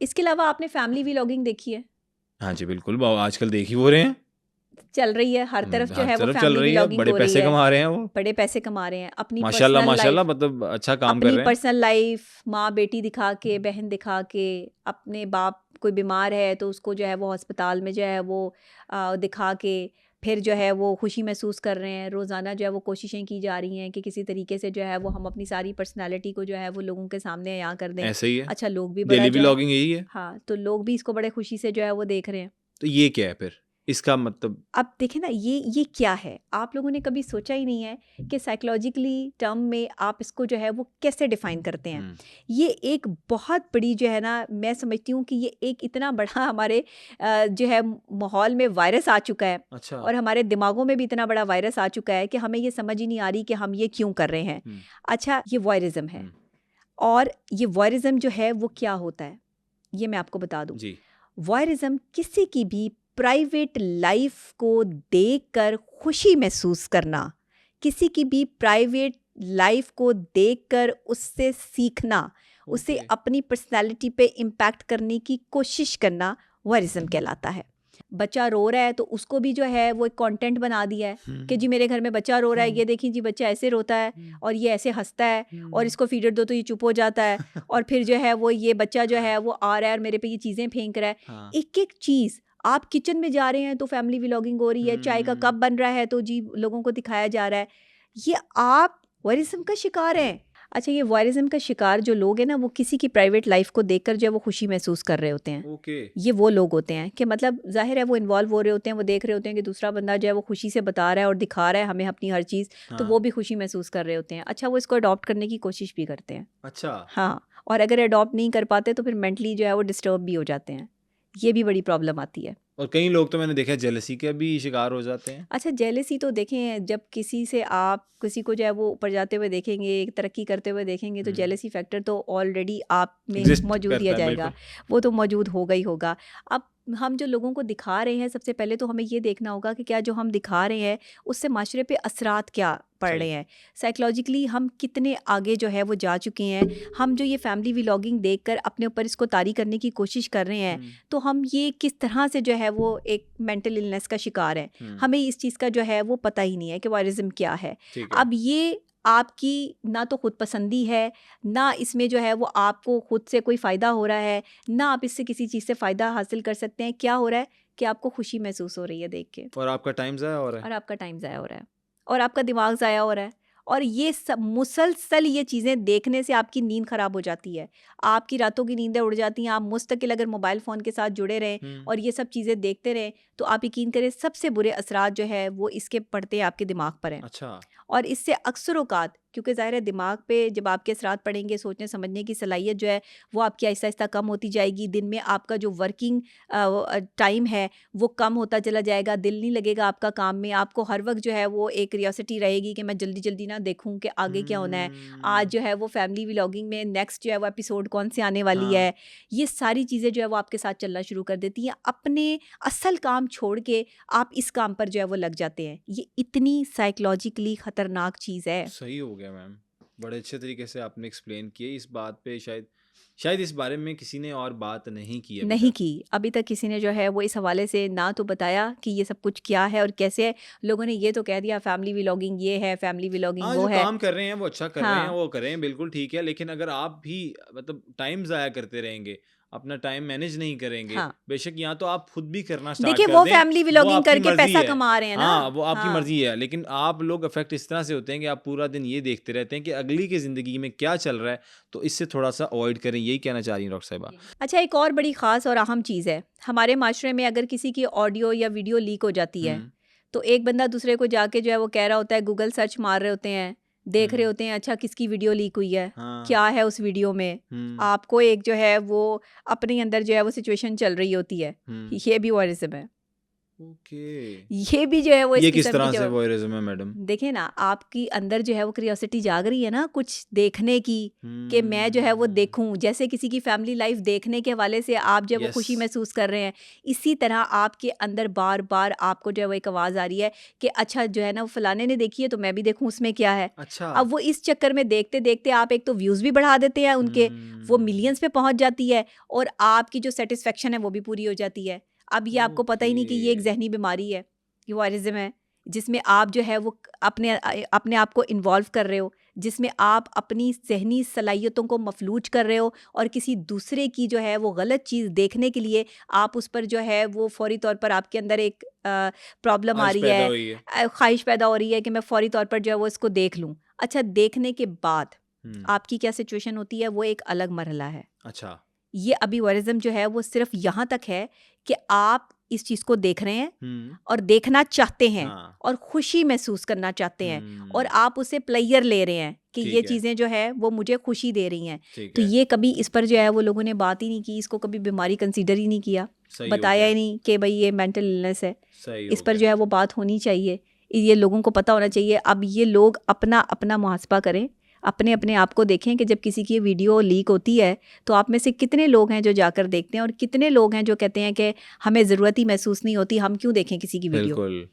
इसके अलावा आपने फैमिली व्लॉगिंग देखी है? हाँ जी बिल्कुल, आजकल देख ही वो रहे हैं, चल रही है हर तरफ, जो हर है वो तरफ चल फैमिली रही है, व्लॉगिंग बड़े हो रही पैसे है, कमा रहे हैं वो, बड़े पैसे कमा रहे हैं। अपनी माशाल्लाह पर्सनल माशाल्लाह, लाइफ, मतलब अच्छा काम कर अपनी रहे हैं। पर्सनल लाइफ माँ बेटी दिखा के, बहन दिखा के, अपने बाप कोई बीमार है तो उसको जो है वो अस्पताल में जो है वो दिखा के फिर जो है वो खुशी महसूस कर रहे हैं। रोज़ाना जो है वो कोशिशें की जा रही हैं कि किसी तरीके से जो है वो हम अपनी सारी पर्सनालिटी को जो है वो लोगों के सामने यहाँ कर दें। ऐसे ही है, अच्छा, लोग भी बड़ा डेली जो है, व्लॉगिंग यही है। हाँ, तो लोग भी इसको बड़े खुशी से जो है वो देख रहे हैं। तो ये क्या है फिर, इसका मतलब? अब देखें ना, ये क्या है, आप लोगों ने कभी सोचा ही नहीं है कि साइकोलॉजिकली टर्म में आप इसको जो है वो कैसे डिफाइन करते हैं। ये एक बहुत बड़ी जो है ना, मैं समझती हूँ कि ये एक इतना बड़ा हमारे जो है माहौल में वायरस आ चुका है, अच्छा। और हमारे दिमागों में भी इतना बड़ा वायरस आ चुका है कि हमें ये समझ ही नहीं आ रही कि हम ये क्यों कर रहे हैं। अच्छा, ये वॉयरिज्म है, और ये वॉयरिज्म जो है वो क्या होता है ये मैं आपको बता दूं। जी। वॉयरिज्म किसी की भी प्राइवेट लाइफ को देखकर खुशी महसूस करना, किसी की भी प्राइवेट लाइफ को देखकर उससे सीखना, उसे अपनी पर्सनालिटी पे इम्पैक्ट करने की कोशिश करना वॉयरिज्म कहलाता है। बच्चा रो रहा है तो उसको भी जो है वो एक कंटेंट बना दिया है कि जी मेरे घर में बच्चा रो रहा है, ये देखिए जी बच्चा ऐसे रोता है और ये ऐसे हंसता है, और इसको फीडर दो तो ये चुप हो जाता है, और फिर जो है वो ये बच्चा जो है वो आ रहा है और मेरे पे ये चीज़ें फेंक रहा है। एक एक चीज़, आप किचन में जा रहे हैं तो फैमिली व्लॉगिंग हो रही है, चाय का कप बन रहा है तो जी लोगों को दिखाया जा रहा है। ये आप वॉयरिज्म का शिकार हैं। अच्छा, ये वॉयरिज्म का शिकार जो लोग हैं ना, वो किसी की प्राइवेट लाइफ को देखकर जो है वो खुशी महसूस कर रहे होते हैं। ये वो लोग होते हैं कि मतलब जाहिर है वो इन्वॉल्व हो रहे होते हैं, वो देख रहे होते हैं कि दूसरा बंदा जो है वो खुशी से बता रहा है और दिखा रहा है हमें अपनी हर चीज़, तो वो भी खुशी महसूस कर रहे होते हैं। अच्छा, वो इसको अडॉप्ट करने की कोशिश भी करते हैं। अच्छा। हाँ, और अगर अडॉप्ट नहीं कर पाते तो फिर मेंटली जो है वो डिस्टर्ब भी हो जाते हैं। ये भी बड़ी प्रॉब्लम आती है। और कई लोग तो मैंने देखा है जेलसी के भी शिकार हो जाते हैं। अच्छा, जेलसी तो देखें, जब किसी से आप किसी को जो है वो ऊपर जाते हुए देखेंगे, तरक्की करते हुए देखेंगे, तो जेलसी फैक्टर तो ऑलरेडी आप में एग्जिस्ट मौजूद ही करता है जाएगा, बिल्कुल। वो तो मौजूद होगा ही होगा। अब हम जो लोगों को दिखा रहे हैं, सबसे पहले तो हमें ये देखना होगा कि क्या जो हम दिखा रहे हैं उससे माशरे पे असरात क्या पड़ रहे हैं, साइकोलॉजिकली हम कितने आगे जो है वो जा चुके हैं। हम जो ये फैमिली व्लॉगिंग देखकर अपने ऊपर इसको तारी करने की कोशिश कर रहे हैं, तो हम ये किस तरह से जो है वो एक मेंटल इलनेस का शिकार है। हमें इस चीज़ का जो है वो पता ही नहीं है कि वॉयरिज्म क्या है। अब ये आपकी ना तो खुद पसंदी है, ना इसमें जो है वो आपको खुद से कोई फ़ायदा हो रहा है, ना आप इससे किसी चीज़ से फ़ायदा हासिल कर सकते हैं। क्या हो रहा है कि आपको खुशी महसूस हो रही है देख के, और आपका टाइम ज़ाया हो रहा है। और आपका टाइम ज़ाया हो रहा है, और आपका दिमाग ज़ाया हो रहा है, और ये सब मुसलसल ये चीज़ें देखने से आपकी नींद ख़राब हो जाती है, आपकी रातों की नींदें उड़ जाती हैं। आप मुस्तकिल अगर मोबाइल फ़ोन के साथ जुड़े रहें और ये सब चीज़ें देखते रहें, तो आप यकीन करें सबसे बुरे असरात जो है वो इसके पड़ते हैं आपके दिमाग पर हैं। अच्छा। और इससे अक्सर औक़ात, क्योंकि ज़ाहिर है दिमाग पे जब आपके असरात पड़ेंगे, सोचने समझने की सलाहियत जो है वो आपकी आहिस्ता आहिस्ता कम होती जाएगी। दिन में आपका जो वर्किंग टाइम है वो कम होता चला जाएगा, दिल नहीं लगेगा आपका काम में। आपको हर वक्त जो है वो एक क्यूरियोसिटी रहेगी कि मैं जल्दी जल्दी ना देखूं कि आगे क्या होना है, आज जो है वो फैमिली व्लॉगिंग में नेक्स्ट जो है वो एपिसोड कौन से आने वाली है। ये सारी चीज़ें जो है वो आपके साथ चलना शुरू कर देती हैं। अपने असल काम छोड़ के आप इस काम पर जो है वो लग जाते हैं। ये इतनी साइकोलॉजिकली ख़तरनाक चीज़ है। सही हो गया मैम, बड़े अच्छे तरीके से आपने एक्सप्लेन किए। इस बात पे शायद इस बारे में किसी ने और बात नहीं की अभी नहीं तक। की अभी तक किसी ने जो है वो इस हवाले से ना तो बताया कि ये सब कुछ क्या है और कैसे है। लोगों ने ये तो कह दिया फैमिली व्लॉगिंग ये है, फैमिली व्लॉगिंग वो जो है। काम कर रहे हैं वो अच्छा कर रहे हैं, हाँ, वो करें, बिल्कुल ठीक है। लेकिन अगर आप भी मतलब टाइम ज़ाया करते रहेंगे, अपना टाइम मैनेज नहीं करेंगे, हाँ। बेशक या तो आप खुद भी करना स्टार्ट देखिए कर वो दें, फैमिली वो व्लॉगिंग आपकी करके मर्ज़ी पैसा है। कमा रहे हैं ना। हाँ, वो आपकी हाँ। मर्ज़ी है, लेकिन आप लोग इफ़ेक्ट इस तरह से होते हैं कि आप पूरा दिन ये देखते रहते हैं कि अगली की ज़िंदगी में क्या चल रहा है, तो इससे थोड़ा-सा अवॉइड करें, यही कहना चाह रही हैं डॉक्टर साहिबा। अच्छा, एक और बड़ी ख़ास और अहम चीज़ है, हमारे माशरे में अगर किसी की ऑडियो या वीडियो लीक हो जाती है, तो एक बंदा दूसरे को जाके जो है वो कह रहा होता है, गूगल सर्च मार रहे होते हैं, देख रहे होते हैं अच्छा किसकी वीडियो लीक हुई है, क्या है उस वीडियो में। आपको एक जो है वो अपने अंदर जो है वो सिचुएशन चल रही होती है। ये भी वॉयरिज्म है। ओके। ये भी जो है वो ये इस किस किस्म की तरह से जो वॉयरिज्म है मैडम? देखिए ना, आपकी अंदर जो है वो क्यूरियोसिटी जाग रही है ना कुछ देखने की, कि मैं जो है वो देखूं, जैसे किसी की फैमिली लाइफ देखने के हवाले से आप जो है वो यस। खुशी महसूस कर रहे हैं, इसी तरह आपके अंदर बार बार आपको जो है वो एक आवाज़ आ रही है कि अच्छा जो है ना वो फलाने ने देखी है तो मैं भी देखूं उसमें क्या है। अच्छा। अब वो इस चक्कर में देखते देखते आप एक तो व्यूज़ भी बढ़ा देते हैं उनके, वो मिलियंस पे पहुंच जाती है, और आपकी जो सेटिस्फेक्शन है वो भी पूरी हो जाती है। अब ये आपको पता ही नहीं कि ये एक ओके। जहनी बीमारी है, ये वॉयरिज्म है, जिसमें आप जो है वो अपने आप को इन्वॉल्व कर रहे हो, जिसमें आप अपनी ज़हनी सलाहियतों को मफलूज कर रहे हो, और किसी दूसरे की जो है वो गलत चीज़ देखने के लिए आप उस पर जो है वो फ़ौरी तौर पर आपके अंदर एक प्रॉब्लम आ ख्वाहिश रही पैदा है, हुई है। ख्वाहिश पैदा हो रही है कि मैं फ़ौरी तौर पर जो है वो इसको देख लूँ। अच्छा, देखने के बाद हुँ। आपकी क्या सिचुएशन होती है वो एक अलग मरहला है। अच्छा। ये अभी वॉयरिज्म जो है वो सिर्फ यहाँ तक है कि आप इस चीज़ को देख रहे हैं हुँ। और देखना चाहते हैं हाँ। और खुशी महसूस करना चाहते हैं, और हुँ। आप उसे प्लेयर ले रहे हैं कि ये ठीक है, चीज़ें जो है वो मुझे खुशी दे रही हैं। ठीक तो है। ये कभी इस पर जो है वो लोगों ने बात ही नहीं की, इसको कभी बीमारी कंसीडर ही नहीं किया, सही हो बताया गया, ही नहीं कि भाई ये मेंटल इलनेस है। सही इस हो पर गया। जो है वो बात होनी चाहिए, ये लोगों को पता होना चाहिए। अब ये लोग अपना अपना मुहासबा करें, अपने अपने आप को देखें कि जब किसी की वीडियो लीक होती है तो आप में से कितने लोग हैं जो जाकर देखते हैं, और कितने लोग हैं जो कहते हैं कि हमें ज़रूरत ही महसूस नहीं होती, हम क्यों देखें किसी की वीडियो। बिल्कुल।